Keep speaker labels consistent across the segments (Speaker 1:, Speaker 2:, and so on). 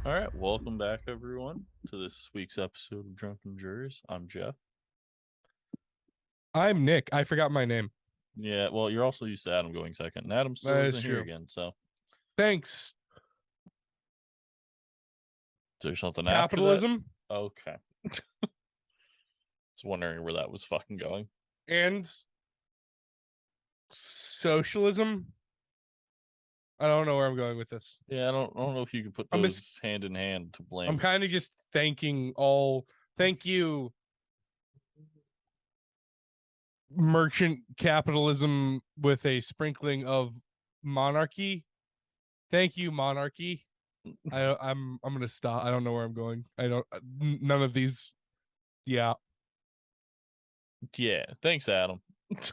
Speaker 1: All right, welcome back, everyone, to this week's episode of Drunken Jurors. I'm Jeff.
Speaker 2: I'm Nick. I forgot my name.
Speaker 1: Yeah, well, you're also used to Adam going second, and Adam still
Speaker 2: That is
Speaker 1: isn't here
Speaker 2: true.
Speaker 1: again. So, is
Speaker 2: Thanks.
Speaker 1: there something after that?
Speaker 2: Capitalism
Speaker 1: Okay, just wondering where that was fucking going.
Speaker 2: and socialism. I don't know where I'm going with this.
Speaker 1: Yeah, I don't know if you can put those hand in hand to blame.
Speaker 2: I'm kind of just thank you, merchant capitalism with a sprinkling of monarchy. Thank you, monarchy. I'm gonna stop. I don't know where I'm going. None of these. Yeah.
Speaker 1: Yeah, thanks, Adam.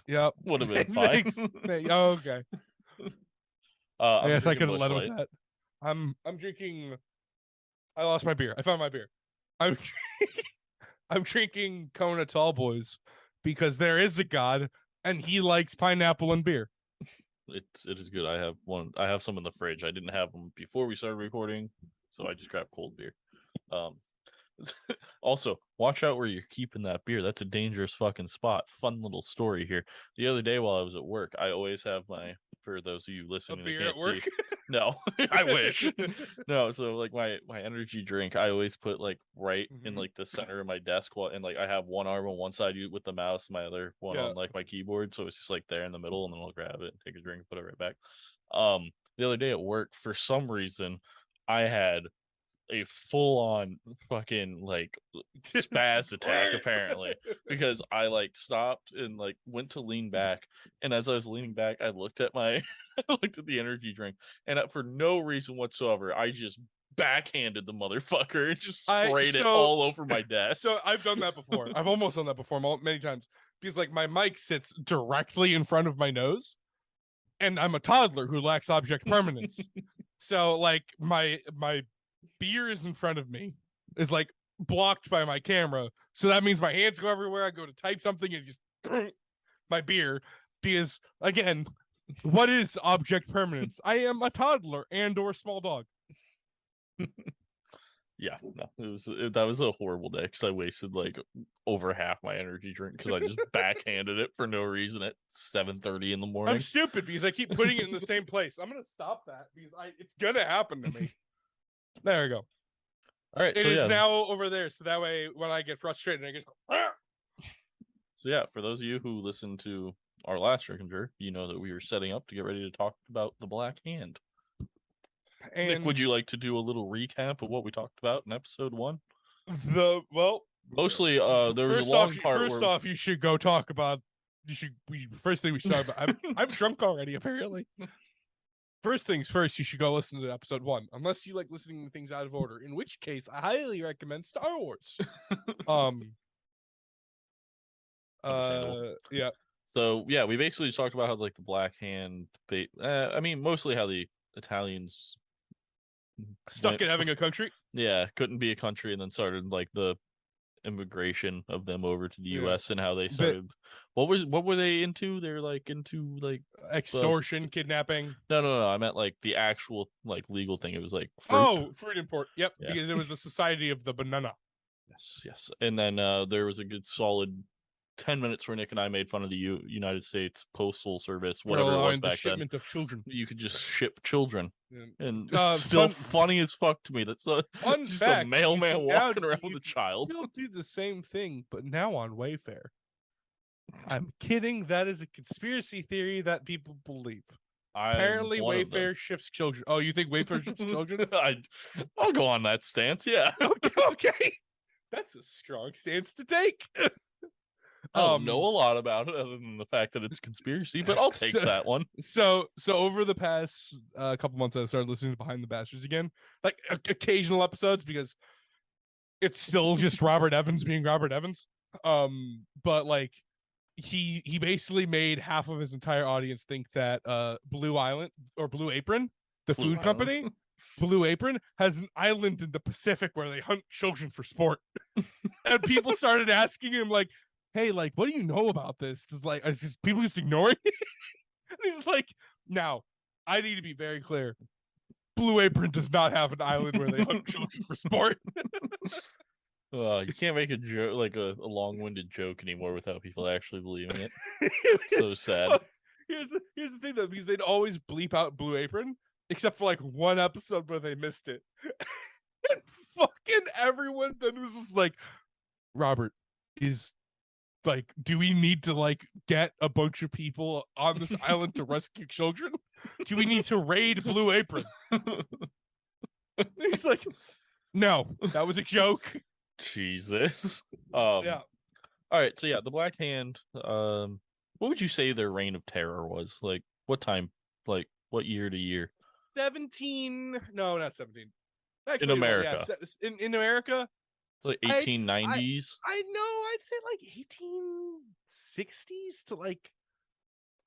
Speaker 2: Yep.
Speaker 1: Would have been fine.
Speaker 2: Okay. I guess I could have led
Speaker 1: Light.
Speaker 2: with that. I'm drinking. I lost my beer. I found my beer. I'm I'm drinking Kona Tall Boys because there is a god and he likes pineapple and beer.
Speaker 1: It is good. I have one. I have some in the fridge. I didn't have them before we started recording, so I just grabbed cold beer. Also, watch out where you're keeping that beer. That's a dangerous fucking spot. Fun little story here. The other day while I was at work, I always have for those of you listening,
Speaker 2: A beer
Speaker 1: can't
Speaker 2: at work?
Speaker 1: see. No, I wish. No, so like my energy drink, I always put like right in like the center of my desk, and like I have one arm on one side with the mouse, my other one on like my keyboard, so it's just like there in the middle, and then I'll grab it, take a drink, put it right back. The other day at work, for some reason, I had a full-on fucking like spaz attack apparently, because I like stopped and like went to lean back, and as I was leaning back, I looked at my I looked at the energy drink, and for no reason whatsoever, I just backhanded the motherfucker and just sprayed it all over my desk.
Speaker 2: So I've done that before. I've almost done that before many times, because like my mic sits directly in front of my nose, and I'm a toddler who lacks object permanence. So like my beer is in front of me, is like blocked by my camera, so that means my hands go everywhere. I go to type something and just my beer, because again, what is object permanence? I am a toddler and or small dog.
Speaker 1: Yeah, no, that was a horrible day because I wasted like over half my energy drink because I just backhanded it for no reason at 7:30 in the morning.
Speaker 2: I'm stupid because I keep putting it in the same place. I'm gonna stop that because it's gonna happen to me. There we go.
Speaker 1: All right,
Speaker 2: it is now over there, so that way when I get frustrated, I just go. Ah!
Speaker 1: So yeah, for those of you who listened to our last Drunken Juror, you know that we were setting up to get ready to talk about the Black Hand. And Nick, would you like to do a little recap of what we talked about in episode 1?
Speaker 2: Mostly,
Speaker 1: there was a long part.
Speaker 2: First off, you should go talk about. First thing we should talk about. I'm drunk already, apparently. First things first, you should go listen to episode 1, unless you like listening to things out of order. In which case, I highly recommend Star Wars. Yeah.
Speaker 1: So yeah, we basically just talked about how like the Black Hand. I mean, mostly how the Italians
Speaker 2: stuck at having a country.
Speaker 1: Yeah, couldn't be a country, and then started like the immigration of them over to the U.S. and how they started. What were they into? They're like into like
Speaker 2: extortion, kidnapping.
Speaker 1: No. I meant like the actual like legal thing. It was like
Speaker 2: fruit import. Yep, yeah. Because it was the Society of the Banana.
Speaker 1: Yes. And then there was a good solid 10 minutes where Nick and I made fun of the United States Postal Service, whatever it was back then.
Speaker 2: Shipment of children.
Speaker 1: You could just ship children, and
Speaker 2: still
Speaker 1: funny as fuck to me. That's just fact, a mailman walking around with a child.
Speaker 2: You'll do the same thing, but now on Wayfair. I'm kidding. That is a conspiracy theory that people believe. Apparently, Wayfair ships children. Oh, you think Wayfair ships children?
Speaker 1: I'll go on that stance. Yeah.
Speaker 2: Okay. That's a strong stance to take.
Speaker 1: I don't know a lot about it other than the fact that it's conspiracy, but I'll take that one.
Speaker 2: So over the past couple months, I started listening to Behind the Bastards again, like occasional episodes, because it's still just Robert Evans being Robert Evans. But like he basically made half of his entire audience think that Blue Island or Blue Apron, the food company, Blue Apron, has an island in the Pacific where they hunt children for sport. And people started asking him like, hey, like, what do you know about this? Because like, is just people just ignoring it? And he's like, now, I need to be very clear. Blue Apron does not have an island where they hunt children for sport.
Speaker 1: You can't make a joke like a long-winded joke anymore without people actually believing it. So sad.
Speaker 2: Well, here's the thing though, because they'd always bleep out Blue Apron, except for like one episode where they missed it. And fucking everyone then was just like, Robert, is like, do we need to like get a bunch of people on this island to rescue children? Do we need to raid Blue Apron? He's like, no, that was a joke.
Speaker 1: Jesus.
Speaker 2: Yeah.
Speaker 1: All right, so yeah, the Black Hand. What would you say their reign of terror was? Like, what time? Like, what year to year?
Speaker 2: 17. No, not 17. Actually,
Speaker 1: in America.
Speaker 2: Well, yeah, in America,
Speaker 1: it's like 1890s.
Speaker 2: I know. I'd say like 1860s to like,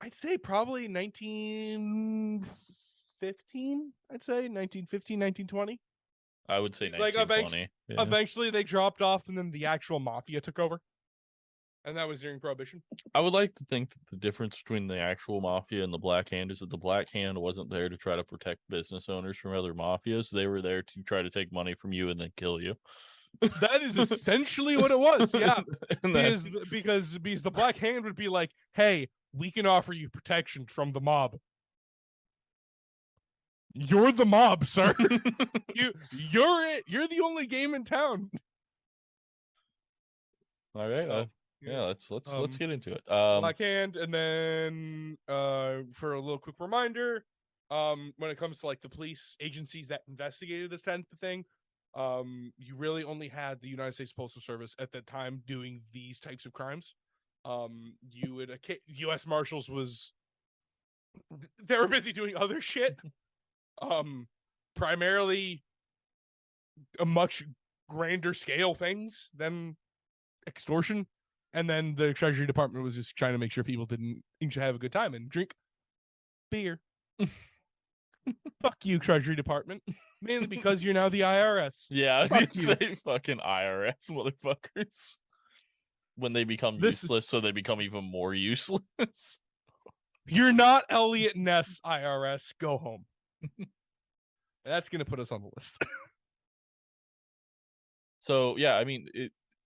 Speaker 2: I'd say probably 1915. I'd say 1915, 1920.
Speaker 1: I would say
Speaker 2: It's like
Speaker 1: 1920.
Speaker 2: Eventually they dropped off, and then the actual mafia took over, and that was during Prohibition.
Speaker 1: I would like to think that the difference between the actual mafia and the Black Hand is that the Black Hand wasn't there to try to protect business owners from other mafias. They were there to try to take money from you and then kill you.
Speaker 2: That is essentially what it was. Yeah.
Speaker 1: Because
Speaker 2: the Black Hand would be like, hey, we can offer you protection from the mob. You're the mob, sir. You're it. You're the only game in town.
Speaker 1: All right. So, yeah, let's get into it.
Speaker 2: Black Hand, and then for a little quick reminder, when it comes to like the police agencies that investigated this type of thing, you really only had the United States Postal Service at that time doing these types of crimes. U.S. Marshals they were busy doing other shit. Primarily a much grander scale things than extortion, and then the Treasury Department was just trying to make sure people didn't have a good time and drink beer. Fuck you, Treasury Department. Mainly because you're now the IRS.
Speaker 1: Yeah, I was gonna say fucking IRS motherfuckers. When they become useless, so they become even more useless.
Speaker 2: You're not Elliot Ness, IRS. Go home. That's gonna put us on the list.
Speaker 1: So yeah, I mean,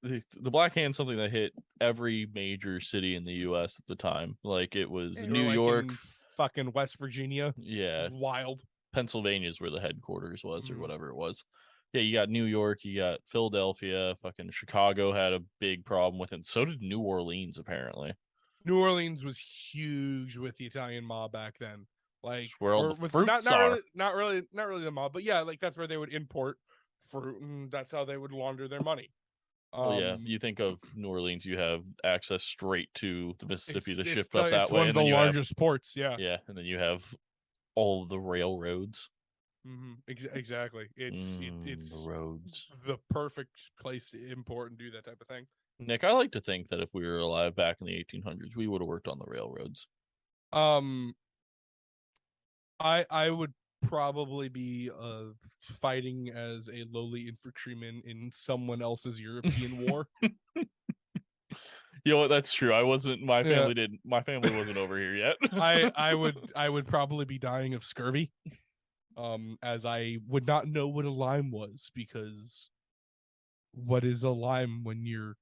Speaker 1: the Black Hand, something that hit every major city in the U.S. at the time. Like it was New York,
Speaker 2: fucking West Virginia.
Speaker 1: Yeah,
Speaker 2: it was wild.
Speaker 1: Pennsylvania's where the headquarters was, or whatever it was. Yeah, you got New York, you got Philadelphia, fucking Chicago had a big problem with it. So did New Orleans, apparently.
Speaker 2: New Orleans was huge with the Italian mob back then. Like
Speaker 1: where all the fruits are.
Speaker 2: Not really the mob, but yeah, like that's where they would import fruit, and that's how they would launder their money.
Speaker 1: Well, yeah, you think of New Orleans, you have access straight to the Mississippi to ship up that way. It's
Speaker 2: one of the largest ports, yeah.
Speaker 1: Yeah, and then you have all of the railroads.
Speaker 2: Exactly. It's
Speaker 1: the roads.
Speaker 2: The perfect place to import and do that type of thing.
Speaker 1: Nick, I like to think that if we were alive back in the 1800s, we would have worked on the railroads.
Speaker 2: I would probably be fighting as a lowly infantryman in someone else's European war.
Speaker 1: You know what? That's true. I wasn't. My family didn't. My family wasn't over here yet.
Speaker 2: I would probably be dying of scurvy, as I would not know what a Lyme was, because what is a Lyme when you're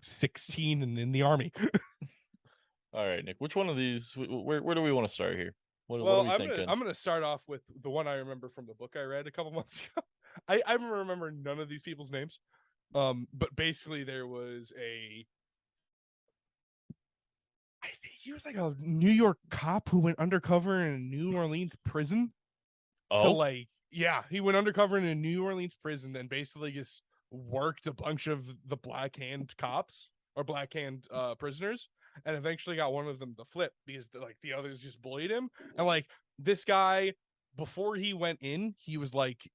Speaker 2: 16 and in the army?
Speaker 1: All right, Nick. Which one of these? Where do we want to start here? What are we thinking?
Speaker 2: I'm gonna start off with the one I remember from the book I read a couple months ago. I remember none of these people's names. But basically there was I think he was like a New York cop who went undercover in a New Orleans prison.
Speaker 1: Oh,
Speaker 2: he went undercover in a New Orleans prison and basically just worked a bunch of the Black Hand cops or Black Hand prisoners, and eventually got one of them to flip because the others just bullied him. And like this guy, before he went in, he was like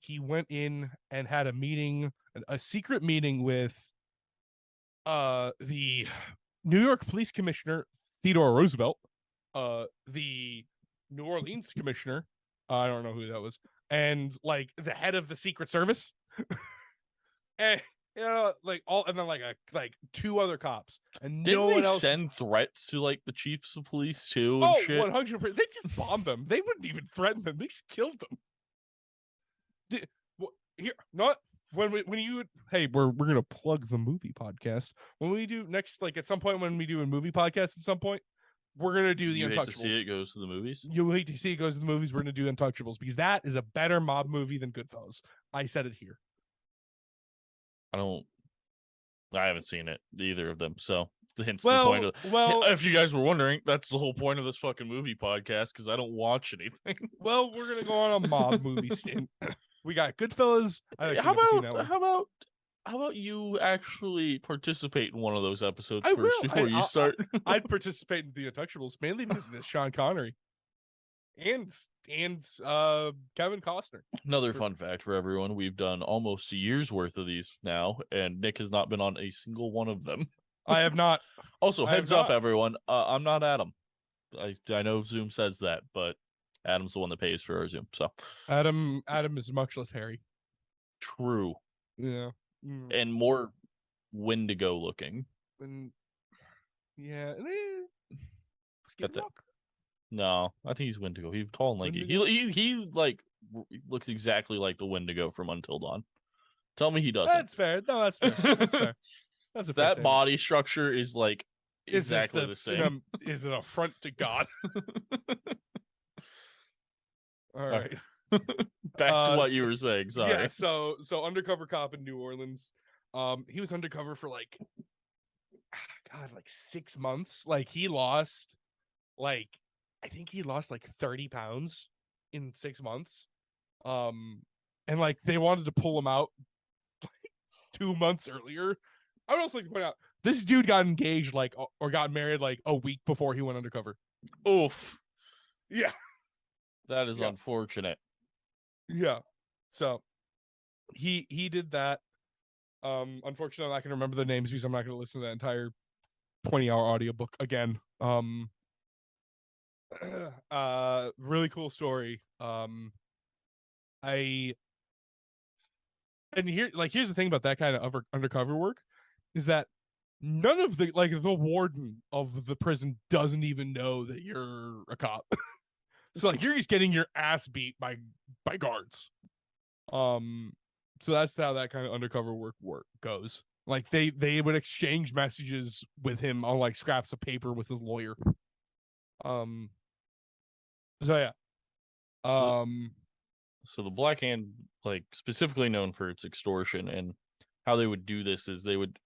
Speaker 2: he went in and had a secret meeting with the New York Police Commissioner Theodore Roosevelt, the New Orleans Commissioner, I don't know who that was, and like the head of the Secret Service. and like all, and then like two other cops, and
Speaker 1: Didn't
Speaker 2: no
Speaker 1: they
Speaker 2: one else.
Speaker 1: send threats to like the chiefs of police too and
Speaker 2: Oh,
Speaker 1: shit?
Speaker 2: 100%. They just bombed them. They wouldn't even threaten them. They just killed them. Here, not when you. Hey, we're gonna plug the movie podcast when we do next. Like at some point when we do a movie podcast, at some point we're gonna do the
Speaker 1: You hate to
Speaker 2: Untouchables.
Speaker 1: see it goes to the movies.
Speaker 2: You hate to see it goes to the movies. We're gonna do Untouchables because that is a better mob movie than Goodfellas. I said it here.
Speaker 1: I haven't seen it, either of them, so hence the
Speaker 2: Well,
Speaker 1: point of. If you guys were wondering, that's the whole point of this fucking movie podcast, because I don't watch anything.
Speaker 2: well, we're gonna go on a mob movie stint. We got Goodfellas.
Speaker 1: How about you actually participate in one of those episodes first before you start?
Speaker 2: I'd participate in the Untouchables mainly because of this Sean Connery and Kevin Costner.
Speaker 1: Another fun fact for everyone: we've done almost a year's worth of these now, and Nick has not been on a single one of them.
Speaker 2: I have not.
Speaker 1: Also, heads up, everyone. I'm not Adam. I know Zoom says that, but Adam's the one that pays for our Zoom. So
Speaker 2: Adam is much less hairy.
Speaker 1: True.
Speaker 2: Yeah.
Speaker 1: And more Wendigo looking.
Speaker 2: And yeah.
Speaker 1: No, I think he's Wendigo. He's tall and lanky. He like looks exactly like the Wendigo from Until Dawn. Tell me he doesn't.
Speaker 2: That's fair. No, that's fair. That's fair. That's a fair
Speaker 1: that
Speaker 2: statement.
Speaker 1: body structure is like exactly the same.
Speaker 2: Is an affront to God. All right.
Speaker 1: Back to what you were saying. Sorry.
Speaker 2: Yeah. So undercover cop in New Orleans. He was undercover for like 6 months. Like he lost, I think he lost like 30 pounds in 6 months. And like they wanted to pull him out like 2 months earlier. I would also like to point out this dude got engaged or got married like a week before he went undercover.
Speaker 1: Oof.
Speaker 2: Yeah.
Speaker 1: That is unfortunate.
Speaker 2: Yeah. So he did that. Unfortunately, I'm not gonna remember the names because I'm not gonna listen to that entire 20-hour audiobook again. Really cool story. Here's the thing about that kind of undercover work is that none of the warden of the prison doesn't even know that you're a cop. So you're just getting your ass beat by guards. So that's how that kind of undercover work goes. Like they would exchange messages with him on like scraps of paper with his lawyer. So yeah.
Speaker 1: So the Black Hand, like specifically known for its extortion, and how they would do this is they would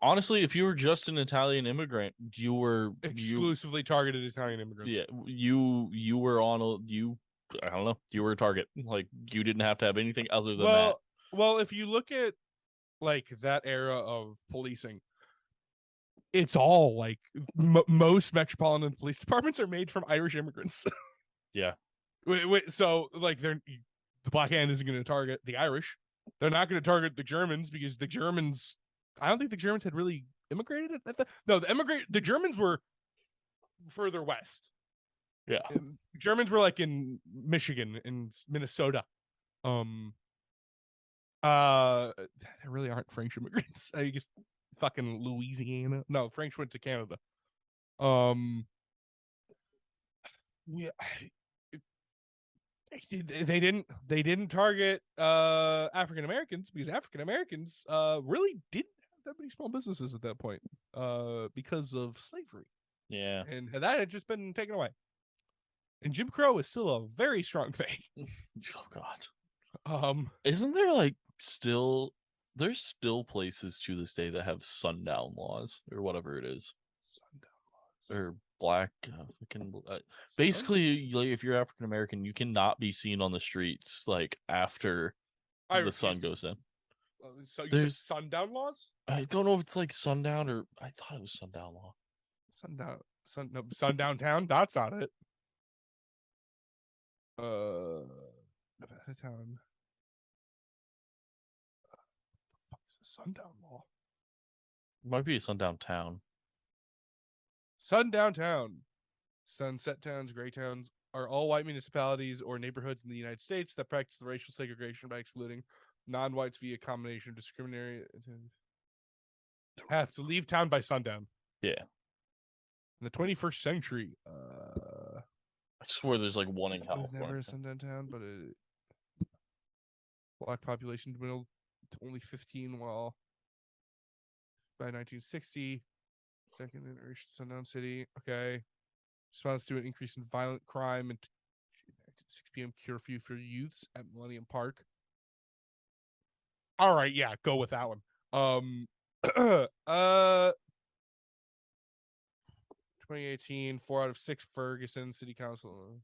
Speaker 1: honestly, if you were just an Italian immigrant, you were
Speaker 2: exclusively targeted Italian immigrants.
Speaker 1: Yeah, you were I don't know, you were a target. Like you didn't have to have anything other than that.
Speaker 2: Well, if you look at like that era of policing, it's all like most metropolitan police departments are made from Irish immigrants.
Speaker 1: Yeah.
Speaker 2: So like the Black Hand isn't going to target the Irish. They're not going to target the Germans because the Germans. I don't think the Germans had really immigrated the Germans were further west.
Speaker 1: Yeah.
Speaker 2: The Germans were like in Michigan and Minnesota. There really aren't French immigrants. I guess fucking Louisiana. No, French went to Canada. Yeah. They didn't target African Americans because African Americans really didn't have that many small businesses at that point because of slavery.
Speaker 1: Yeah.
Speaker 2: And that had just been taken away. And Jim Crow is still a very strong thing.
Speaker 1: Oh God. Isn't there there's still places to this day that have sundown laws or whatever it is. Sundown laws. Or black basically like, if you're African American, you cannot be seen on the streets like after the sun goes in.
Speaker 2: So there's sundown laws?
Speaker 1: I don't know if it's like sundown or I thought it was sundown law.
Speaker 2: Sundown town? That's not it. Nevada town. What the fuck is a sundown law?
Speaker 1: It might be a sundown town.
Speaker 2: Sundown town. Sunset towns, gray towns are all white municipalities or neighborhoods in the United States that practice the racial segregation by excluding non-whites via combination of discriminatory have to leave town by sundown.
Speaker 1: Yeah.
Speaker 2: In the 21st century,
Speaker 1: I swear there's like one in
Speaker 2: it was
Speaker 1: California.
Speaker 2: never a sundown town, but black population dwindled to only 15, while by 1960, second generation sundown city. Okay. Response to an increase in violent crime and 6 p.m. curfew for youths at Millennium Park. All right, yeah, go with that one. 2018, 4 out of 6 Ferguson City Council.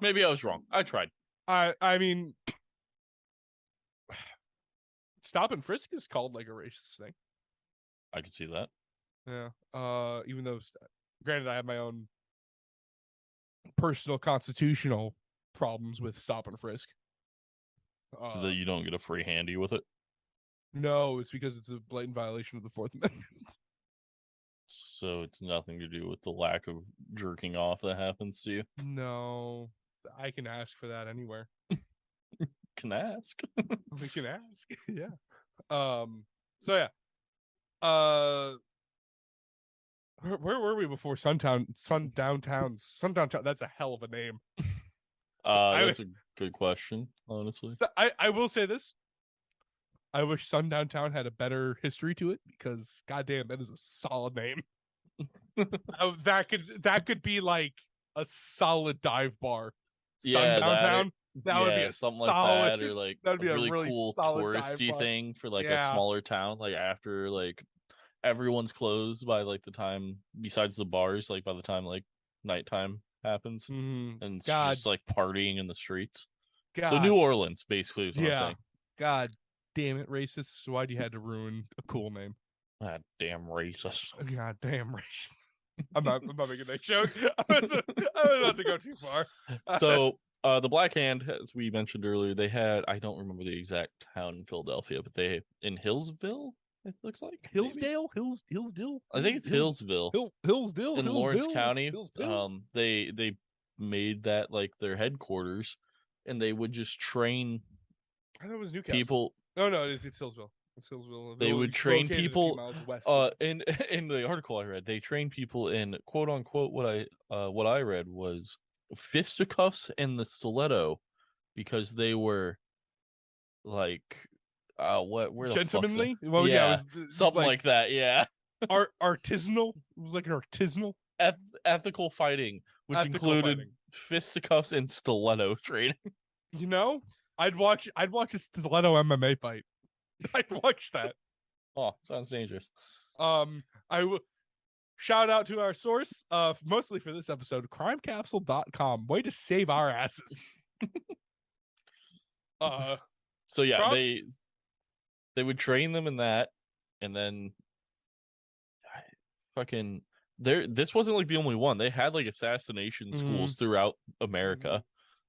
Speaker 1: Maybe I was wrong. I tried.
Speaker 2: I mean, stop and frisk is called like a racist thing.
Speaker 1: I could see that.
Speaker 2: Yeah. Even though, granted, I have my own personal constitutional problems with stop and frisk.
Speaker 1: So that you don't get a free handy with it?
Speaker 2: No, it's because it's a blatant violation of the Fourth Amendment.
Speaker 1: So it's nothing to do with the lack of jerking off that happens to you?
Speaker 2: No, I can ask for that anywhere.
Speaker 1: Can ask.
Speaker 2: We can ask. Yeah. So yeah. Where were we before Sundown Towns? Sundown Town. That's a hell of a name.
Speaker 1: That's a good question, honestly.
Speaker 2: So I will say this. I wish Sundown Town had a better history to it, because goddamn, that is a solid name. That could be like a solid dive bar. Sundown Town. That would be a
Speaker 1: something
Speaker 2: solid,
Speaker 1: like that, or like
Speaker 2: that'd be
Speaker 1: a really
Speaker 2: cool
Speaker 1: touristy thing for like a smaller town. Like after like everyone's closed by like the time, besides the bars, like by the time like nighttime happens, and it's just like partying in the streets. So New Orleans, basically, is what I'm saying.
Speaker 2: God damn it, racists! Why'd you had to ruin a cool name?
Speaker 1: God damn racist!
Speaker 2: God damn racist! I'm not making that joke. I was about to go too far.
Speaker 1: So the Black Hand, as we mentioned earlier, they had, I don't remember the exact town in Philadelphia, but they in Hillsville, it looks like
Speaker 2: Hillsdale, Hillsdale.
Speaker 1: I think it's Hillsville.
Speaker 2: Hillsdale
Speaker 1: in Lawrence County.
Speaker 2: Hillsville.
Speaker 1: They made that like their headquarters, and they would just train.
Speaker 2: I thought it was Newcastle.
Speaker 1: People.
Speaker 2: No, it's Hillsville. It's Hillsville.
Speaker 1: They would train people.
Speaker 2: West
Speaker 1: in the article I read, they train people in quote unquote what I read was fisticuffs and the stiletto, because they were like where the
Speaker 2: gentlemanly.
Speaker 1: Well, yeah, it was something like that. Yeah,
Speaker 2: artisanal. It was like an artisanal
Speaker 1: ethical fighting, which included fisticuffs and stiletto training.
Speaker 2: You know, I'd watch a stiletto MMA fight. I'd watch that.
Speaker 1: Oh, sounds dangerous.
Speaker 2: I will shout out to our source, mostly for this episode, crimecapsule.com. Way to save our asses.
Speaker 1: So yeah, they would train them in that, and then fucking this wasn't like the only one. They had like assassination schools throughout America.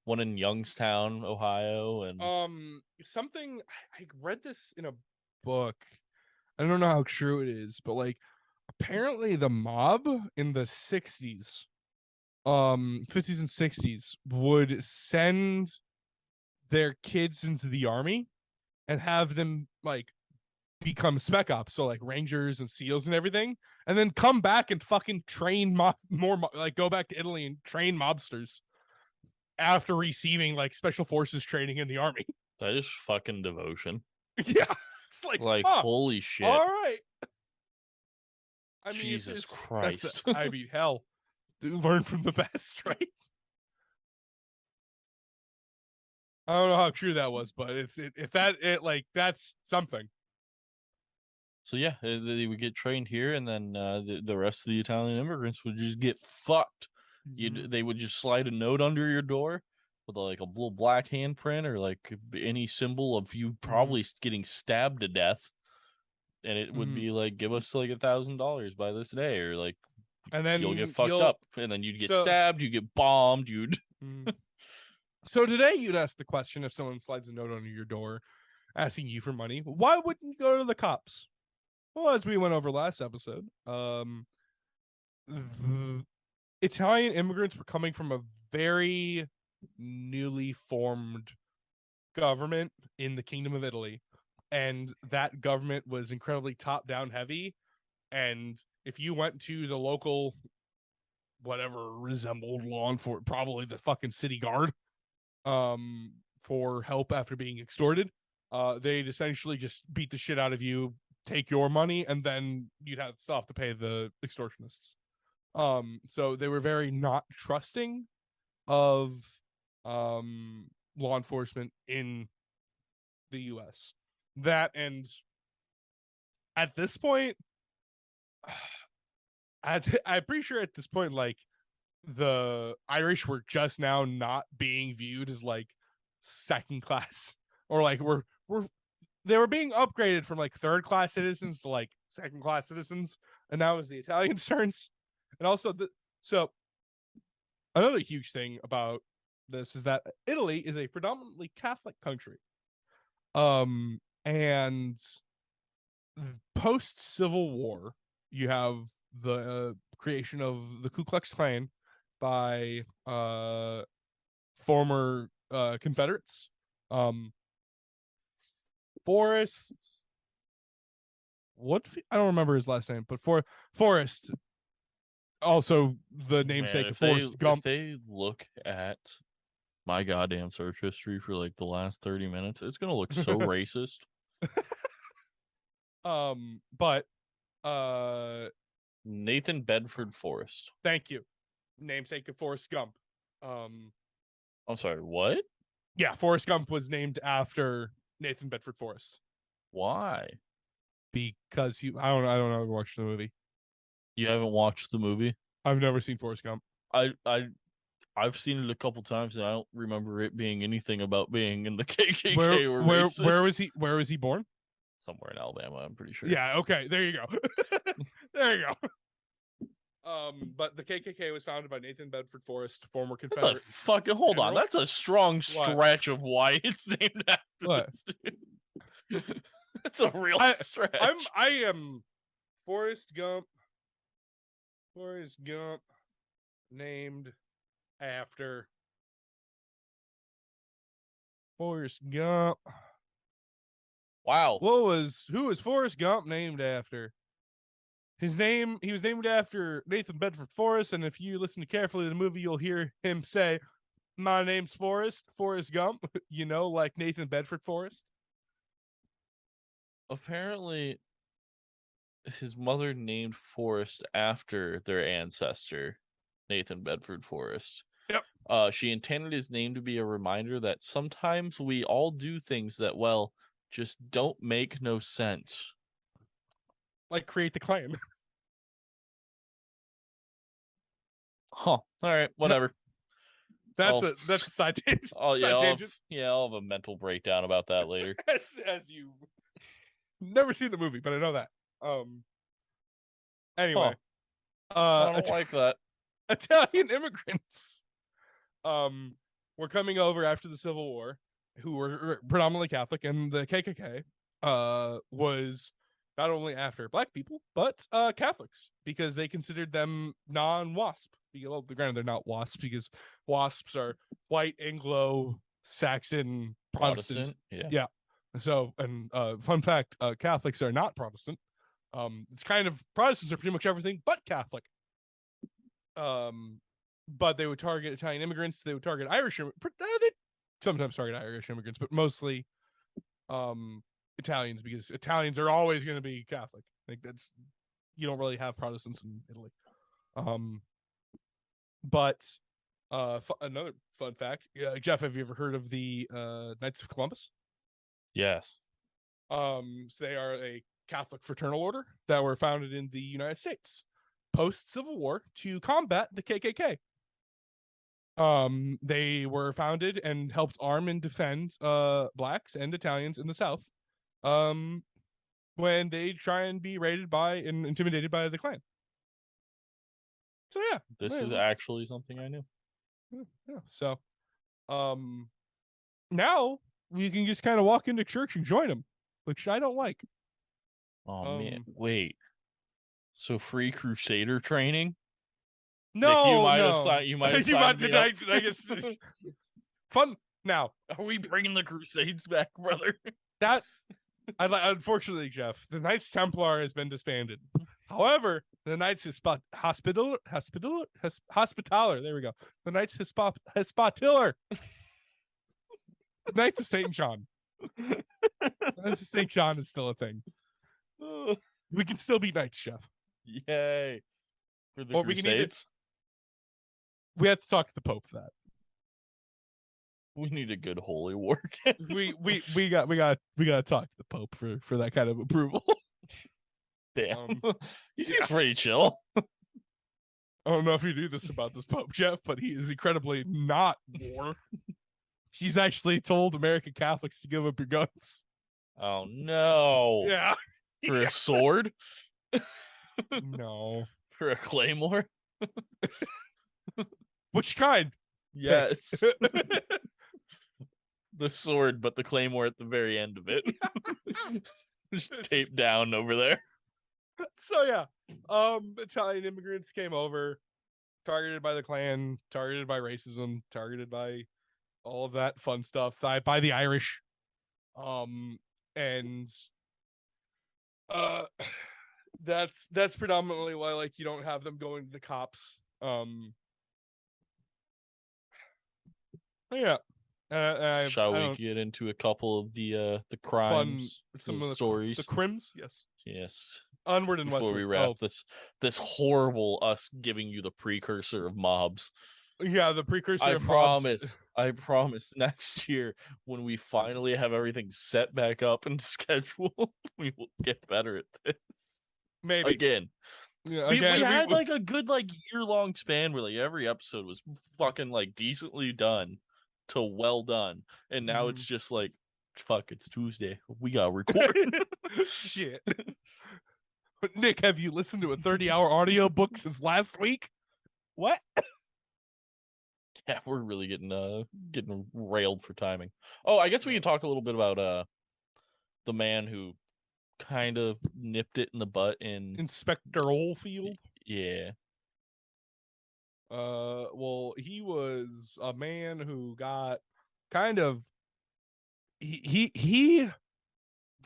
Speaker 1: One in Youngstown, Ohio, and
Speaker 2: something I read this in a book. I don't know how true it is, but like apparently the mob in the 60s, 50s and 60s would send their kids into the army and have them like become spec ops, so like rangers and seals and everything, and then come back and fucking train like go back to Italy and train mobsters after receiving like special forces training in the army.
Speaker 1: That is fucking devotion.
Speaker 2: Yeah, it's like
Speaker 1: holy shit.
Speaker 2: All right. I mean,
Speaker 1: Jesus Christ.
Speaker 2: I mean, hell, learn from the best, right? I don't know how true that was, but that's something.
Speaker 1: So yeah, they would get trained here, and then the rest of the Italian immigrants would just get fucked. They would just slide a note under your door with like a little black handprint or like any symbol of you probably getting stabbed to death, and it would be like, give us like $1,000 by this day, or like, and then you'll get fucked up, and then you'd get stabbed, you get bombed, you'd.
Speaker 2: So today you'd ask the question, if someone slides a note under your door asking you for money, why wouldn't you go to the cops? Well, as we went over last episode, the Italian immigrants were coming from a very newly formed government in the Kingdom of Italy, and that government was incredibly top-down heavy. And if you went to the local, whatever resembled law enforcement, probably the fucking city guard, for help after being extorted, they'd essentially just beat the shit out of you, take your money, and then you'd have to pay the extortionists. So they were very not trusting of law enforcement in the US. That, and at this point, I'm pretty sure at this point, like, the Irish were just now not being viewed as like second class, or like they were being upgraded from like third class citizens to like second class citizens, and now is the Italians' turns. And also so another huge thing about this is that Italy is a predominantly Catholic country. And post Civil War, you have the creation of the Ku Klux Klan by former Confederates. Forrest, I don't remember his last name, but Forrest, also the namesake of Forrest Gump.
Speaker 1: If they look at my goddamn search history for like the last 30 minutes, it's gonna look so racist.
Speaker 2: But
Speaker 1: Nathan Bedford Forrest.
Speaker 2: Thank you. Namesake of Forrest Gump.
Speaker 1: I'm sorry, what?
Speaker 2: Yeah, Forrest Gump was named after Nathan Bedford Forrest.
Speaker 1: Why?
Speaker 2: Because I don't know. I've watched the movie.
Speaker 1: You haven't watched the movie?
Speaker 2: I've never seen Forrest Gump.
Speaker 1: I've seen it a couple times, and I don't remember it being anything about being in the KKK or racist.
Speaker 2: Where was he born?
Speaker 1: Somewhere in Alabama, I'm pretty sure.
Speaker 2: Yeah, okay, there you go. There you go. But the KKK was founded by Nathan Bedford Forrest, former Confederate.
Speaker 1: That's a fucking hold on. That's a strong stretch of why it's named after this dude. That's a real stretch.
Speaker 2: I am Forrest Gump. Forrest Gump named after Forrest Gump.
Speaker 1: Wow.
Speaker 2: Who was Forrest Gump named after? He was named after Nathan Bedford Forrest, and if you listen carefully to the movie, you'll hear him say, "My name's Forrest Gump," you know, like Nathan Bedford Forrest.
Speaker 1: Apparently, his mother named Forrest after their ancestor, Nathan Bedford Forrest.
Speaker 2: Yep.
Speaker 1: She intended his name to be a reminder that sometimes we all do things that, well, just don't make no sense.
Speaker 2: Like create the Klan.
Speaker 1: Huh. All right. Whatever.
Speaker 2: That's a side tangent.
Speaker 1: Oh yeah. I'll have a mental breakdown about that later.
Speaker 2: as you never seen the movie, but I know that. Anyway.
Speaker 1: I don't like that.
Speaker 2: Italian immigrants were coming over after the Civil War, who were predominantly Catholic, and the KKK was not only after black people, but Catholics, because they considered them non-WASP. Well, granted, they're not WASP, because WASPs are white Anglo-Saxon Protestant. Yeah. So, and fun fact, Catholics are not Protestant. It's kind of, Protestants are pretty much everything but Catholic. But they would target Italian immigrants. They would target Irish. They sometimes target Irish immigrants, but mostly Italians, because Italians are always going to be Catholic. Like, that's, you don't really have Protestants in Italy. But another fun fact, Jeff, have you ever heard of the Knights of Columbus?
Speaker 1: Yes.
Speaker 2: So they are a Catholic fraternal order that were founded in the United States post Civil War to combat the KKK. They were founded and helped arm and defend blacks and Italians in the South when they try and be raided by and intimidated by the Klan. So yeah,
Speaker 1: this is actually something I knew.
Speaker 2: Yeah. So, now you can just kind of walk into church and join them, which I don't like.
Speaker 1: Oh man, wait. So free Crusader training?
Speaker 2: No,
Speaker 1: Nick, you might have signed. You might have signed me up.
Speaker 2: I guess. Fun Now,
Speaker 1: are we bringing the Crusades back, brother?
Speaker 2: that unfortunately, Jeff, the Knights Templar has been disbanded. However, the Knights Hospitaller. There we go. The Knights Hospitaller. The Knights of Saint John. The Knights of Saint John is still a thing. We can still be knights, Jeff.
Speaker 1: Yay! For the
Speaker 2: Or
Speaker 1: Crusades,
Speaker 2: we have to talk to the Pope for that.
Speaker 1: we need a good holy war.
Speaker 2: we got to talk to the Pope for that kind of approval.
Speaker 1: Damn, he seems pretty chill.
Speaker 2: I don't know if you knew this about this Pope, Jeff, but he is incredibly not war. He's actually told American Catholics to give up your guns.
Speaker 1: Oh no!
Speaker 2: Yeah,
Speaker 1: for a sword.
Speaker 2: No,
Speaker 1: for a claymore.
Speaker 2: Which kind?
Speaker 1: Yes. The sword, but the claymore at the very end of it. Just taped down over there.
Speaker 2: So yeah, Italian immigrants came over, targeted by the Klan, targeted by racism, targeted by all of that fun stuff, by the Irish, and that's predominantly why, like, you don't have them going to the cops. Yeah.
Speaker 1: Shall we get into a couple of the crimes,
Speaker 2: some of the
Speaker 1: stories,
Speaker 2: the crims? Yes.
Speaker 1: Yes.
Speaker 2: Onward and
Speaker 1: before
Speaker 2: westward.
Speaker 1: we wrap this horrible us giving you the precursor of mobs.
Speaker 2: Yeah, the precursor of
Speaker 1: mobs.
Speaker 2: I
Speaker 1: promise next year when we finally have everything set back up and scheduled, we will get better at this.
Speaker 2: Maybe
Speaker 1: again.
Speaker 2: Yeah,
Speaker 1: we had like a good like year-long span where like every episode was fucking like decently done to well done, and now it's just like, fuck, it's Tuesday, we gotta record.
Speaker 2: Shit. Nick, have you listened to a 30-hour audiobook since last week? What?
Speaker 1: Yeah, we're really getting railed for timing. Oh, I guess we can talk a little bit about the man who kind of nipped it in the butt in
Speaker 2: Inspector Oldfield.
Speaker 1: Yeah.
Speaker 2: Well, he was a man who got kind of he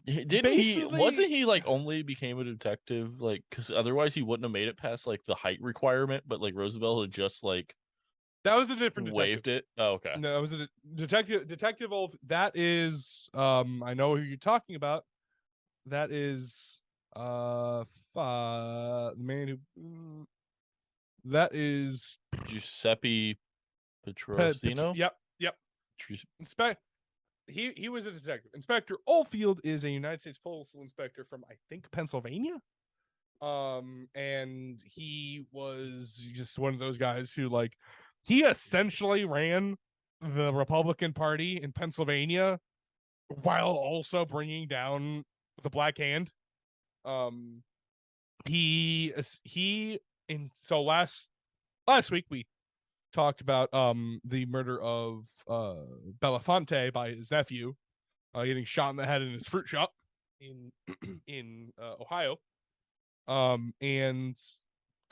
Speaker 1: wasn't he like only became a detective like because otherwise he wouldn't have made it past like the height requirement, but like Roosevelt had just like
Speaker 2: that was a different
Speaker 1: waived it. Oh, okay.
Speaker 2: No, it was a detective that is I know who you're talking about. That is the man who that is
Speaker 1: Giuseppe Petrosino.
Speaker 2: Yep. He was a detective. Inspector Oldfield is a United States postal inspector from, I think, Pennsylvania. And he was just one of those guys who, like, he essentially ran the Republican Party in Pennsylvania while also bringing down the Black Hand. Last week we talked about the murder of Belafonte by his nephew, getting shot in the head in his fruit shop in Ohio. And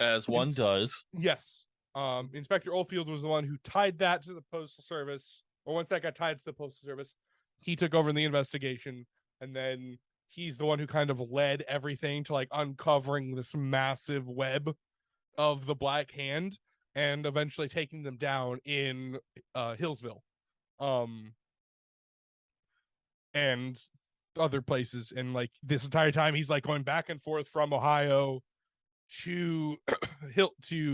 Speaker 1: as one does.
Speaker 2: Yes. Inspector Oldfield was the one who tied that to the Postal Service, or once that got tied to the Postal Service, he took over in the investigation, and then he's the one who kind of led everything to like uncovering this massive web of the Black Hand and eventually taking them down in Hillsville and other places. And like this entire time he's like going back and forth from Ohio to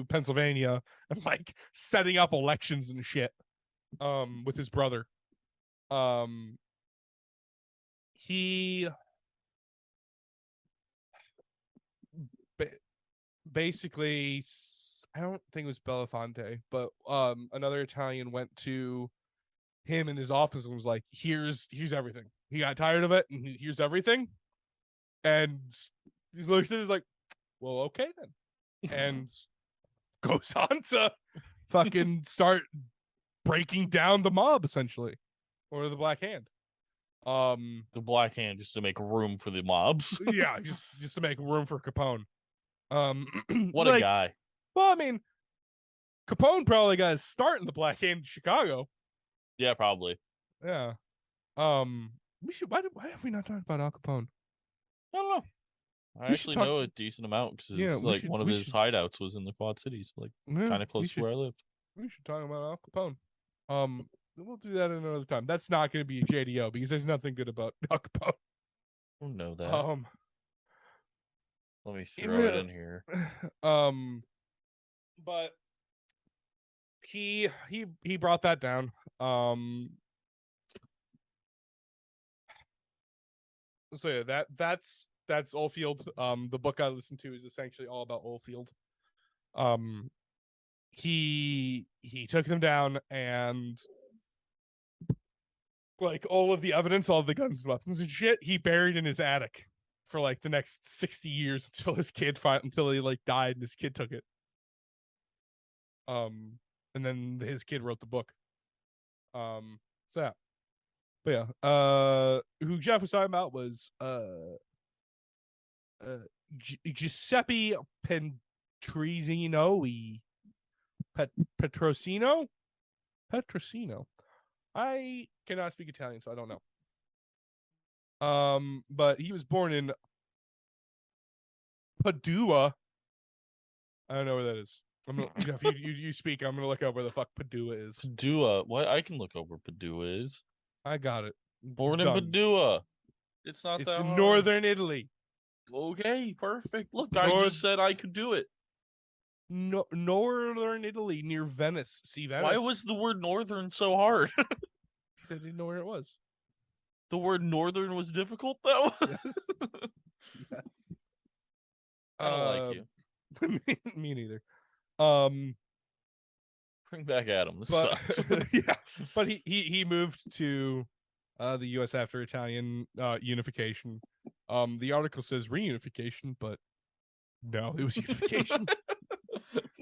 Speaker 2: Pennsylvania and like setting up elections and shit with his brother. He basically, I don't think it was Belafonte, but another Italian went to him in his office and was like, here's everything. He got tired of it, and here's everything. And he looks at it, is like, well, okay then. And goes on to fucking start breaking down the mob, essentially. Or the Black Hand.
Speaker 1: The Black Hand, just to make room for the mobs.
Speaker 2: Yeah, just to make room for Capone.
Speaker 1: What a guy.
Speaker 2: Well, I mean, Capone probably got his start in the Black Hand in Chicago.
Speaker 1: Yeah, probably.
Speaker 2: Yeah. We should. Why have we not talked about Al Capone?
Speaker 1: I don't know. I
Speaker 2: We should
Speaker 1: actually
Speaker 2: talk.
Speaker 1: know a decent amount
Speaker 2: Yeah,
Speaker 1: because like one of
Speaker 2: we
Speaker 1: his
Speaker 2: should.
Speaker 1: hideouts was in the Quad Cities, like
Speaker 2: Yeah,
Speaker 1: kind of close to where I lived.
Speaker 2: we should talk about Al Capone. We'll do that another time. That's not going to be a JDO because there's nothing good about Al Capone.
Speaker 1: I don't know that.
Speaker 2: Um,
Speaker 1: Let me throw it in here.
Speaker 2: But he brought that down. So yeah, that's Oldfield. The book I listened to is essentially all about Oldfield. Um, he took them down, and like all of the evidence, all of the guns and weapons and shit, he buried in his attic for like the next 60 years until he like died and his kid took it. And then his kid wrote the book. So yeah. But yeah, who Jeff was talking about was Giuseppe Petrosino. Petrosino. I cannot speak Italian, so I don't know. But he was born in Padua. I don't know where that is. Jeff, you speak. I'm gonna look up where the fuck Padua is.
Speaker 1: Padua. What? I can look up where Padua is.
Speaker 2: I got it.
Speaker 1: Born in Padua. It's not
Speaker 2: It's
Speaker 1: that
Speaker 2: in
Speaker 1: hard.
Speaker 2: northern Italy.
Speaker 1: Okay, perfect. Look, I just said I could do it.
Speaker 2: No, northern Italy near Venice. See Venice.
Speaker 1: Why was the word northern so hard?
Speaker 2: Because I didn't know where it was.
Speaker 1: The word northern was difficult, though.
Speaker 2: Yes. Yes.
Speaker 1: I don't like you.
Speaker 2: Me neither.
Speaker 1: Bring back Adam. This sucks.
Speaker 2: Yeah, but he moved to the U.S. after Italian unification. The article says reunification, but no, it was unification.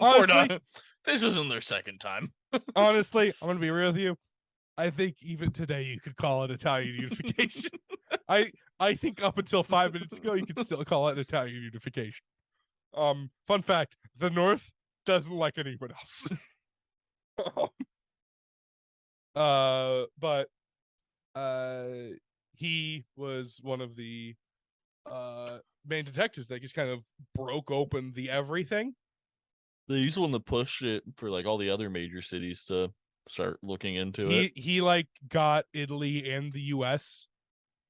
Speaker 2: Honestly,
Speaker 1: this isn't their second time.
Speaker 2: Honestly, I'm gonna be real with you. I think even today you could call it Italian unification. I think up until 5 minutes ago you could still call it Italian unification. Fun fact: the North doesn't like anyone else. But he was one of the main detectives that just kind of broke open the everything.
Speaker 1: He's the one that pushed it for like all the other major cities to start looking into it.
Speaker 2: He like got Italy and the US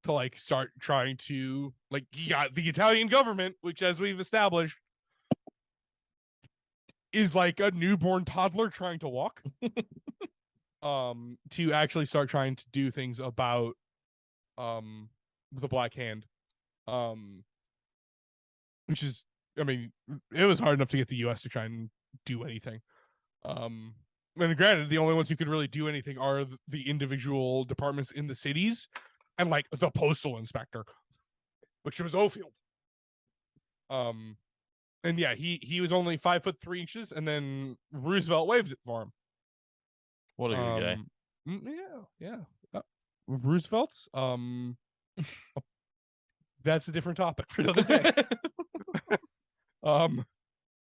Speaker 2: to like start trying to like he got the Italian government, which as we've established is like a newborn toddler trying to walk. To actually start trying to do things about the Black Hand. Which is, I mean, it was hard enough to get the US to try and do anything. And granted, the only ones who could really do anything are the individual departments in the cities and like the postal inspector, which was Oldfield. And yeah, he was only 5'3", and then Roosevelt waved it for him.
Speaker 1: What a good guy.
Speaker 2: Yeah. Roosevelt's that's a different topic for another day.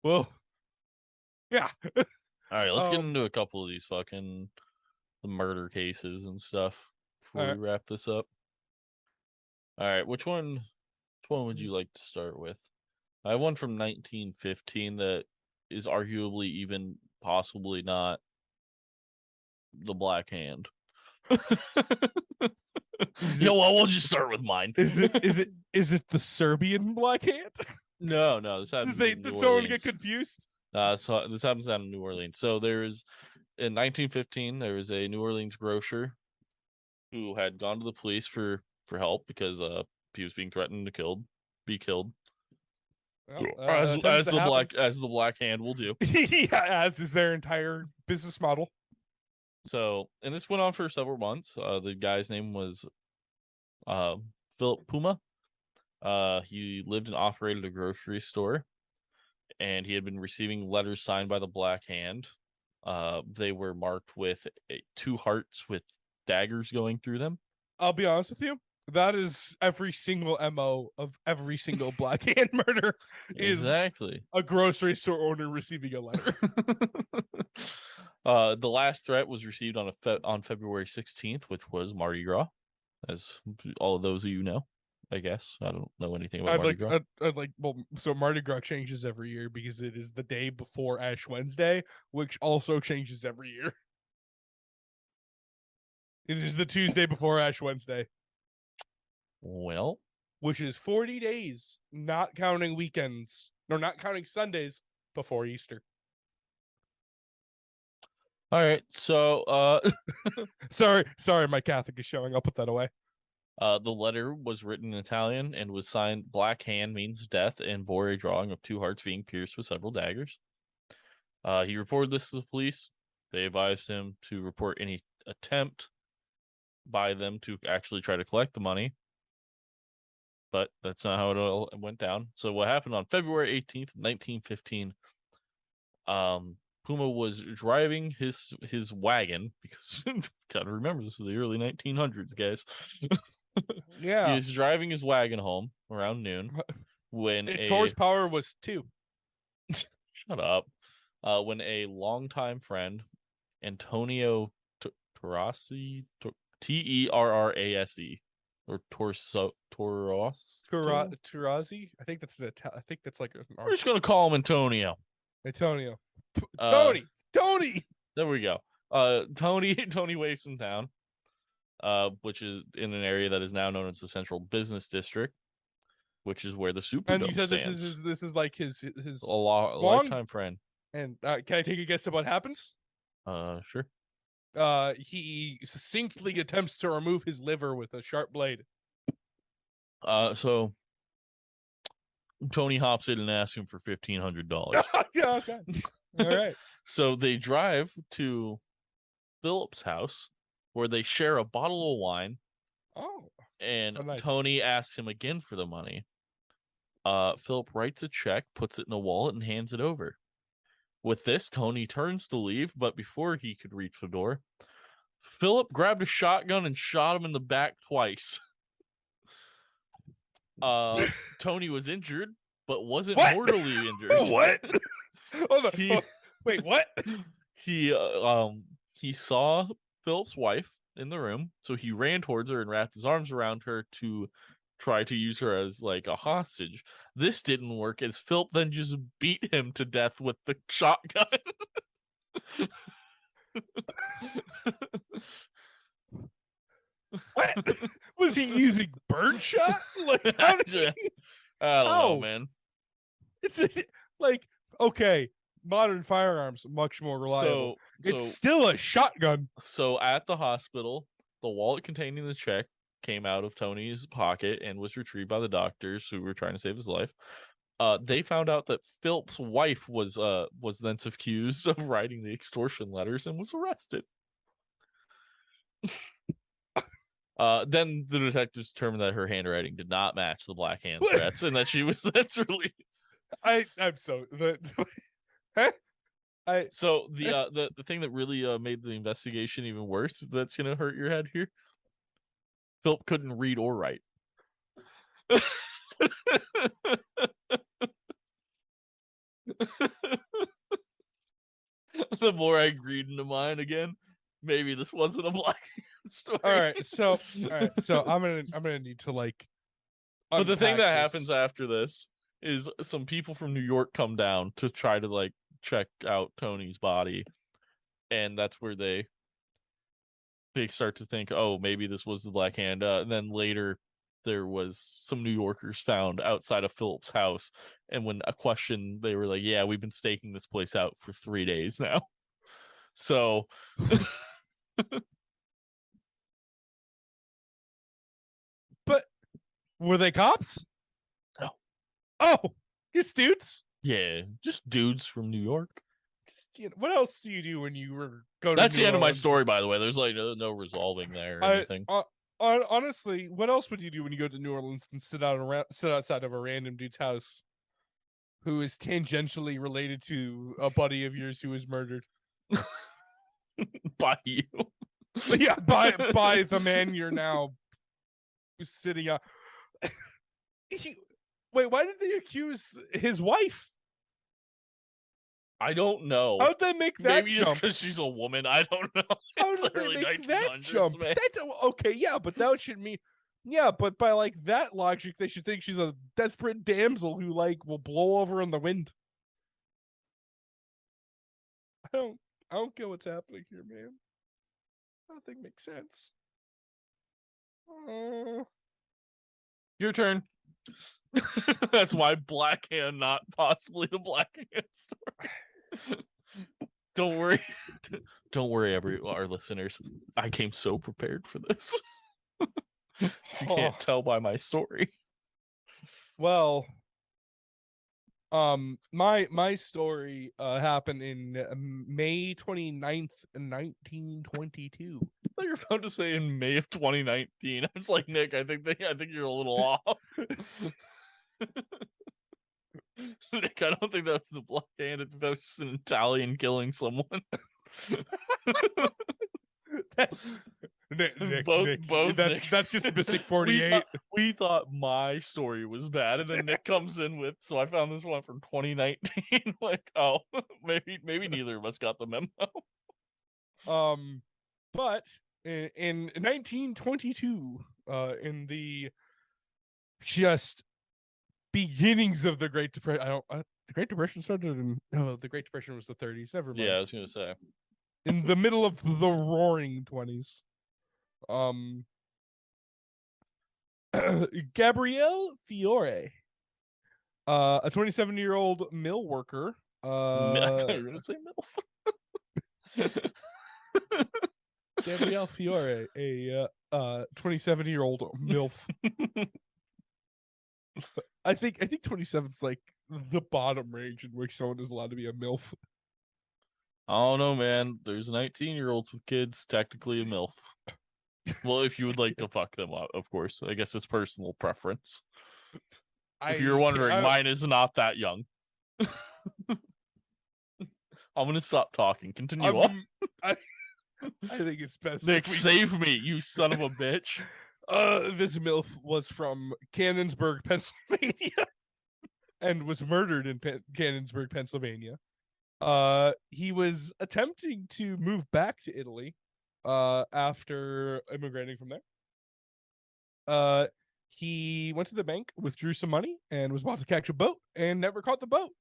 Speaker 2: Well, yeah.
Speaker 1: All right, let's get into a couple of these fucking the murder cases and stuff before we wrap this up. All right, which one would you like to start with? I have one from 1915 that is arguably even possibly not the Black Hand. Yo, well, we'll just start with mine.
Speaker 2: Is it the Serbian Black Hand?
Speaker 1: No, this happens.
Speaker 2: Did someone get confused?
Speaker 1: So this happens out in New Orleans. So there's in 1915 there was a New Orleans grocer who had gone to the police for help because he was being threatened to be killed. Well, as the Black Hand will do.
Speaker 2: Yeah, as is their entire business model.
Speaker 1: So, and this went on for several months. The guy's name was Philip Puma. He lived and operated a grocery store, and he had been receiving letters signed by the Black Hand. They were marked with 2 hearts with daggers going through them.
Speaker 2: I'll be honest with you. That is every single MO of every single Black Hand murder. Is
Speaker 1: exactly
Speaker 2: a grocery store owner receiving a letter.
Speaker 1: The last threat was received on February 16th, which was Mardi Gras, as all of those of you know. I guess I don't know anything about Mardi Gras.
Speaker 2: So Mardi Gras changes every year because it is the day before Ash Wednesday, which also changes every year. It is the Tuesday before Ash Wednesday.
Speaker 1: Well,
Speaker 2: which is 40 days, not counting weekends, or not counting Sundays before Easter.
Speaker 1: All right, so
Speaker 2: sorry, my Catholic is showing. I'll put that away.
Speaker 1: The letter was written in Italian and was signed "Black Hand means death" and bore a drawing of two hearts being pierced with several daggers. He reported this to the police. They advised him to report any attempt by them to actually try to collect the money, but that's not how it all went down. So what happened on February 18th, 1915, Puma was driving his wagon, because gotta remember this is the early 1900s, guys.
Speaker 2: Yeah.
Speaker 1: He was driving his wagon home around noon when
Speaker 2: its horsepower was 2.
Speaker 1: Shut up. When a longtime friend, Antonio Terrasi, Terrase, or
Speaker 2: Turazi? I think that's like an
Speaker 1: We're just gonna call him Antonio.
Speaker 2: Antonio. Tony.
Speaker 1: There we go. Tony waves him down, which is in an area that is now known as the Central Business District, which is where the Superdome
Speaker 2: And you said
Speaker 1: stands.
Speaker 2: this is like his
Speaker 1: lifetime friend.
Speaker 2: And can I take a guess at what happens?
Speaker 1: Sure.
Speaker 2: He succinctly attempts to remove his liver with a sharp blade.
Speaker 1: So Tony hops in and asks him for $1,500.
Speaker 2: Yeah, okay. All right.
Speaker 1: So they drive to Philip's house, where they share a bottle of wine.
Speaker 2: Oh.
Speaker 1: And
Speaker 2: nice.
Speaker 1: Tony asks him again for the money. Philip writes a check, puts it in a wallet, and hands it over. With this, Tony turns to leave, but before he could reach the door, Philip grabbed a shotgun and shot him in the back twice. Tony was injured, but wasn't mortally injured.
Speaker 2: What? Hold on. Wait, what?
Speaker 1: He saw Philip's wife in the room, so he ran towards her and wrapped his arms around her to try to use her as like a hostage. This didn't work, as Philip then just beat him to death with the shotgun.
Speaker 2: What? Was he using birdshot? Like, how did he...
Speaker 1: I don't know, man.
Speaker 2: It's like, okay, modern firearms much more reliable. It's still a shotgun.
Speaker 1: So at the hospital, the wallet containing the check came out of Tony's pocket and was retrieved by the doctors who were trying to save his life. They found out that Philip's wife was then accused of writing the extortion letters and was arrested. Then the detectives determined that her handwriting did not match the Black Hand threats, and that she was released.
Speaker 2: I'm so
Speaker 1: So the thing that really made the investigation even worse, that's gonna hurt your head here. Philip couldn't read or write. The more I read into mine again, maybe this wasn't a Black Hand story.
Speaker 2: All right, so I'm gonna need to like.
Speaker 1: But the thing that happens after this is some people from New York come down to try to like check out Tony's body, and that's where they start to think, oh, maybe this was the Black Hand. And then later there was some New Yorkers found outside of Philip's house, and when a question, they were like, yeah, we've been staking this place out for 3 days now. So
Speaker 2: but were they cops?
Speaker 1: No.
Speaker 2: Oh, just dudes?
Speaker 1: Yeah, just dudes from New York.
Speaker 2: What else do you do when you were going?
Speaker 1: That's the end of my story, by the way. There's like no resolving there or anything.
Speaker 2: Honestly, what else would you do when you go to New Orleans and sit outside of a random dude's house who is tangentially related to a buddy of yours who was murdered?
Speaker 1: By you?
Speaker 2: Yeah, by the man you're now sitting on. Wait, why did they accuse his wife?
Speaker 1: I don't know.
Speaker 2: How'd they make that
Speaker 1: Maybe
Speaker 2: jump?
Speaker 1: just because she's a woman. I don't know.
Speaker 2: How
Speaker 1: It's
Speaker 2: did they
Speaker 1: early
Speaker 2: make that
Speaker 1: 1900s,
Speaker 2: jump?
Speaker 1: man.
Speaker 2: Okay, yeah, but that should mean, yeah, but by like that logic, they should think she's a desperate damsel who like will blow over in the wind. I don't get what's happening here, man. Nothing makes sense.
Speaker 1: Your turn. That's why Black Hand, not possibly the Black Hand story. Don't worry. Don't worry, our listeners. I came so prepared for this. You can't tell by my story.
Speaker 2: Well, my story happened in May 29th, 1922.
Speaker 1: I thought you were about to say in May of 2019. I was like, Nick, I think you're a little off. Nick, I don't think that was the Black Hand. I think that was just an Italian killing someone.
Speaker 2: That's Nick,
Speaker 1: both.
Speaker 2: that's
Speaker 1: Nick.
Speaker 2: just Mystic 48.
Speaker 1: We thought my story was bad, and then Nick comes in with. So I found this one from 2019. Like, oh, maybe neither of us got the memo.
Speaker 2: But in 1922, in the just beginnings of the Great Depression, the Great Depression started in the Great Depression was the 30s. Never mind.
Speaker 1: Yeah, I was gonna say
Speaker 2: in the middle of the Roaring 20s. Gabrielle Fiore, a 27-year-old mill worker.
Speaker 1: I thought you were gonna say MILF.
Speaker 2: Gabrielle Fiore, a 27-year-old MILF. I think 27's like the bottom range in which someone is allowed to be a MILF.
Speaker 1: I don't know, man. There's 19-year-olds with kids, technically a MILF. Well, if you would like to fuck them up, of course. I guess it's personal preference. If you're wondering, mine is not that young. I'm gonna stop talking. Continue on.
Speaker 2: I think it's best.
Speaker 1: Nick, save me, you son of a bitch.
Speaker 2: This MILF was from Cannonsburg, Pennsylvania, and was murdered in Cannonsburg, Pennsylvania. He was attempting to move back to Italy after immigrating from there. He went to the bank, withdrew some money, and was about to catch a boat, and never caught the boat.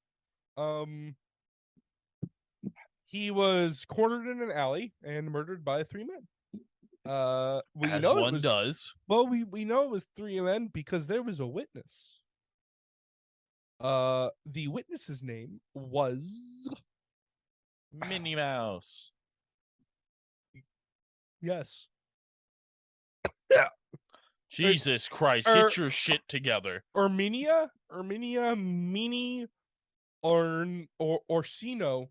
Speaker 2: He was cornered in an alley and murdered by 3 men. We
Speaker 1: As
Speaker 2: know
Speaker 1: one does.
Speaker 2: Well, we know it was 3 men because there was a witness. The witness's name was
Speaker 1: Minnie Mouse.
Speaker 2: Yes.
Speaker 1: Yeah. Jesus Christ, get your shit together.
Speaker 2: Erminia, Mini, Orsino.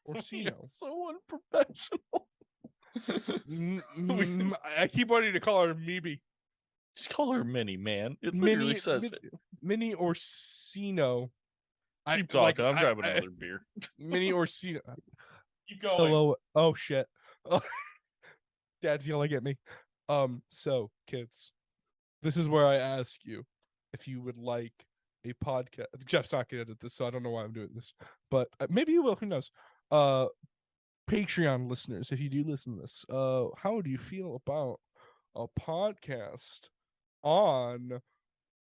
Speaker 2: Orsino.
Speaker 1: So unprofessional.
Speaker 2: I keep wanting to call her Mimi.
Speaker 1: Just call her Minnie, man. It literally says it.
Speaker 2: Mini Orsino.
Speaker 1: Keep talking. I'm grabbing another beer.
Speaker 2: Mini Orsino.
Speaker 1: Keep going.
Speaker 2: Hello. Oh shit. Dad's yelling at me. So kids, this is where I ask you if you would like a podcast. Jeff's not gonna edit this, so I don't know why I'm doing this, but maybe you will. Who knows? Patreon listeners, if you do listen to this, how do you feel about a podcast on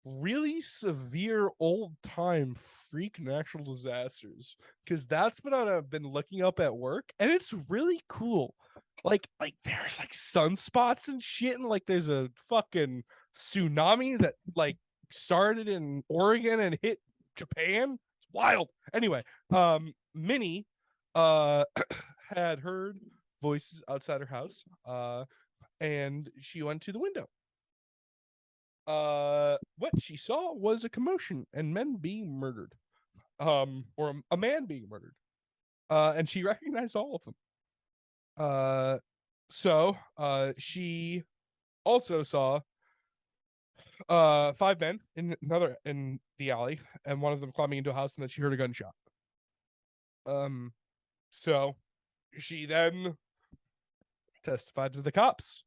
Speaker 2: really severe old time freak natural disasters? Because that's what I've been looking up at work, and it's really cool. Like there's like sunspots and shit, and like there's a fucking tsunami that like started in Oregon and hit Japan. It's wild. Anyway, Minnie had heard voices outside her house, and she went to the window. What she saw was a commotion and men being murdered, or a man being murdered, and she recognized all of them. So she also saw 5 men in the alley, and one of them climbing into a house, and then she heard a gunshot. So she then testified to the cops,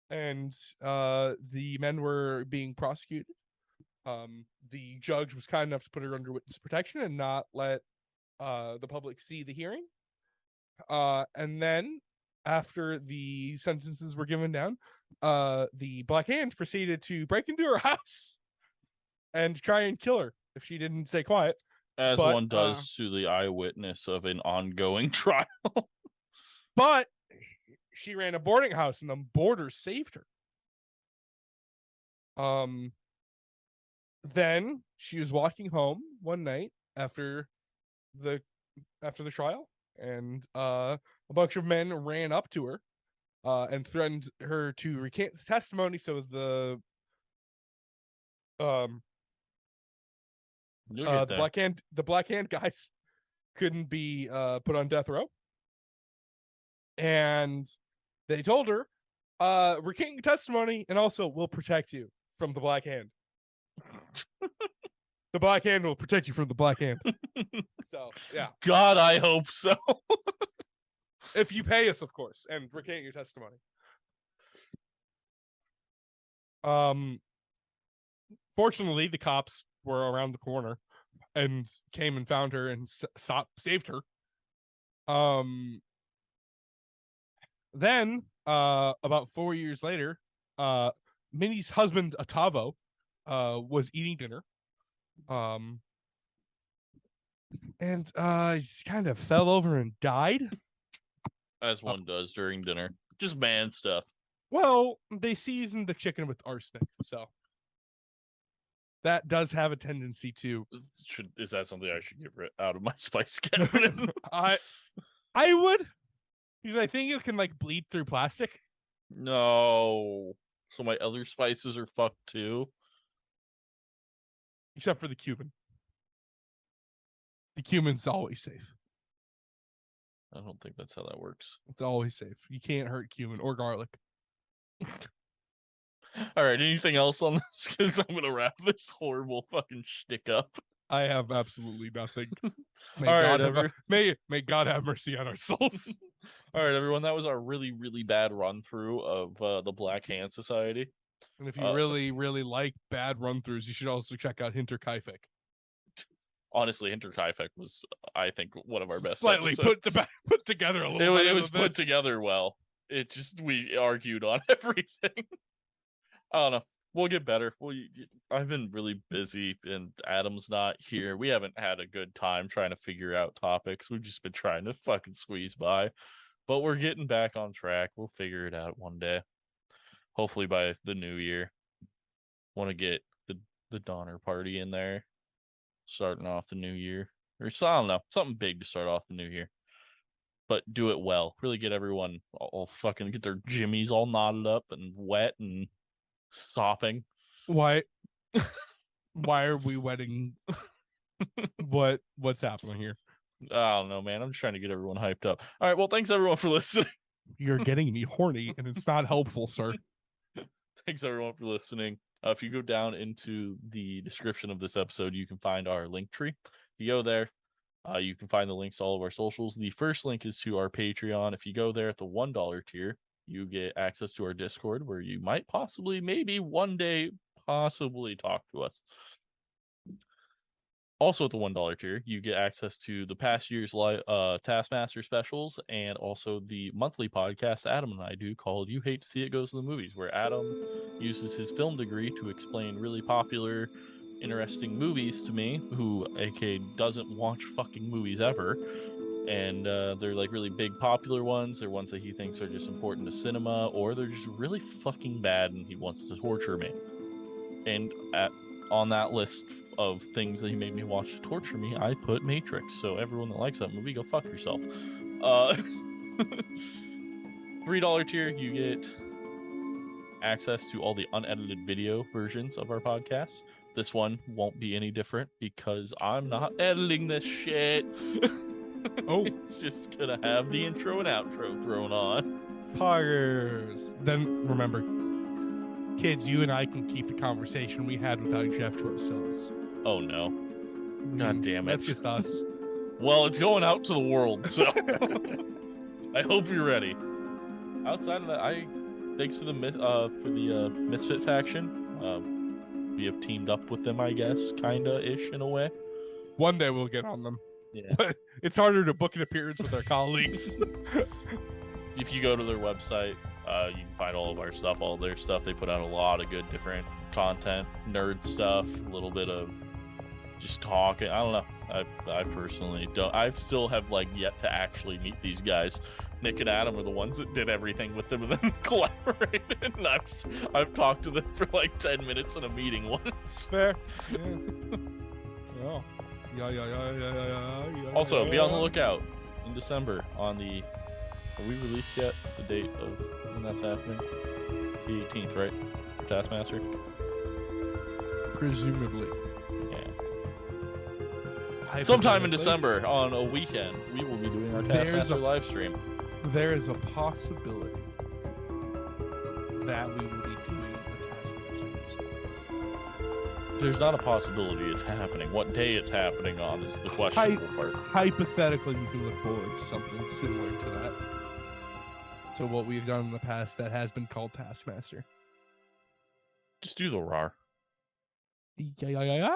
Speaker 2: and the men were being prosecuted. The judge was kind enough to put her under witness protection and not let the public see the hearing. And then after the sentences were given down, the Black Hand proceeded to break into her house and try and kill her if she didn't stay quiet.
Speaker 1: As one does to the eyewitness of an ongoing trial.
Speaker 2: But she ran a boarding house and the boarders saved her. Then she was walking home one night after the trial, and a bunch of men ran up to her and threatened her to recant the testimony so the Black Hand guys couldn't be put on death row. And they told her, recant your testimony, and also we'll protect you from the Black Hand. The Black Hand will protect you from the Black Hand. So, yeah.
Speaker 1: God, I hope so.
Speaker 2: If you pay us, of course, and recant your testimony. Fortunately, the cops were around the corner and came and found her and saved her. Then, about 4 years later, Minnie's husband, Otavo, was eating dinner. And he just kind of fell over and died.
Speaker 1: As one does during dinner. Just man stuff.
Speaker 2: Well, they seasoned the chicken with arsenic, so that does have a tendency to.
Speaker 1: Is that something I should get out of my spice cabinet?
Speaker 2: I would, because I think it can like bleed through plastic.
Speaker 1: No, so my other spices are fucked too.
Speaker 2: Except for the cumin. The cumin's always safe.
Speaker 1: I don't think that's how that works.
Speaker 2: It's always safe. You can't hurt cumin or garlic.
Speaker 1: All right, anything else on this? Because I'm going to wrap this horrible fucking shtick up.
Speaker 2: I have absolutely nothing. May God have mercy on our souls.
Speaker 1: All right, everyone, that was our really, really bad run-through of the Black Hand Society.
Speaker 2: And if you really, really like bad run-throughs, you should also check out Hinterkaifeck.
Speaker 1: Honestly, Hinterkaifeck was, I think, one of our best
Speaker 2: slightly
Speaker 1: episodes.
Speaker 2: put together a little bit.
Speaker 1: It was put together well. It just, we argued on everything. I don't know. We'll get better. I've been really busy, and Adam's not here. We haven't had a good time trying to figure out topics. We've just been trying to fucking squeeze by. But we're getting back on track. We'll figure it out one day. Hopefully by the new year. Want to get the Donner Party in there. Starting off the new year. Or I don't know. Something big to start off the new year. But do it well. Really get everyone all fucking get their jimmies all knotted up and wet and sopping.
Speaker 2: Why are we wetting? What's happening here?
Speaker 1: I don't know, man. I'm just trying to get everyone hyped up. All right, well, thanks everyone for listening.
Speaker 2: You're getting me horny, and it's not helpful, sir.
Speaker 1: Thanks everyone for listening. If you go down into the description of this episode, you can find our link tree. If you go there, you can find the links to all of our socials. The first link is to our Patreon. If you go there at the $1 tier, you get access to our Discord, where you might maybe one day, possibly talk to us. Also at the $1 tier, you get access to the past year's Taskmaster specials, and also the monthly podcast Adam and I do called You Hate to See It Goes to the Movies, where Adam uses his film degree to explain really popular, interesting movies to me, who aka doesn't watch fucking movies ever. And they're like really big popular ones. They're ones that he thinks are just important to cinema, or they're just really fucking bad and he wants to torture me. And on that list of things that he made me watch to torture me, I put Matrix. So everyone that likes that movie, go fuck yourself. $3 tier, you get access to all the unedited video versions of our podcast. This one won't be any different because I'm not editing this shit.
Speaker 2: Oh,
Speaker 1: it's just gonna have the intro and outro thrown on.
Speaker 2: Poggers. Then remember, kids, you and I can keep the conversation we had without Jeff to ourselves.
Speaker 1: Oh no. God damn it.
Speaker 2: That's just us.
Speaker 1: Well, it's going out to the world, so I hope you're ready. Outside of that, thanks to the Misfit faction. We have teamed up with them, I guess, kinda ish in a way.
Speaker 2: One day we'll get on them.
Speaker 1: Yeah.
Speaker 2: But it's harder to book an appearance with our colleagues.
Speaker 1: If you go to their website, you can find all of our stuff, all their stuff. They put out a lot of good different content, nerd stuff, a little bit of just talking. I don't know. I personally don't. I still have like yet to actually meet these guys. Nick and Adam are the ones that did everything with them and then collaborated. And I've talked to them for like 10 minutes in a meeting once.
Speaker 2: Fair. Yeah. Yeah.
Speaker 1: Also, be on the lookout in December on the. Are we released yet? The date of when that's happening? It's the 18th, right? For Taskmaster?
Speaker 2: Presumably.
Speaker 1: Yeah. Sometime in December on a weekend, we will be doing our Taskmaster live stream.
Speaker 2: There is a possibility that we will be doing a Taskmaster.
Speaker 1: There's not a possibility it's happening. What day it's happening on is the questionable part.
Speaker 2: Hypothetically, we can look forward to something similar to that. To what we've done in the past that has been called Taskmaster.
Speaker 1: Just do the RAR.
Speaker 2: Yeah.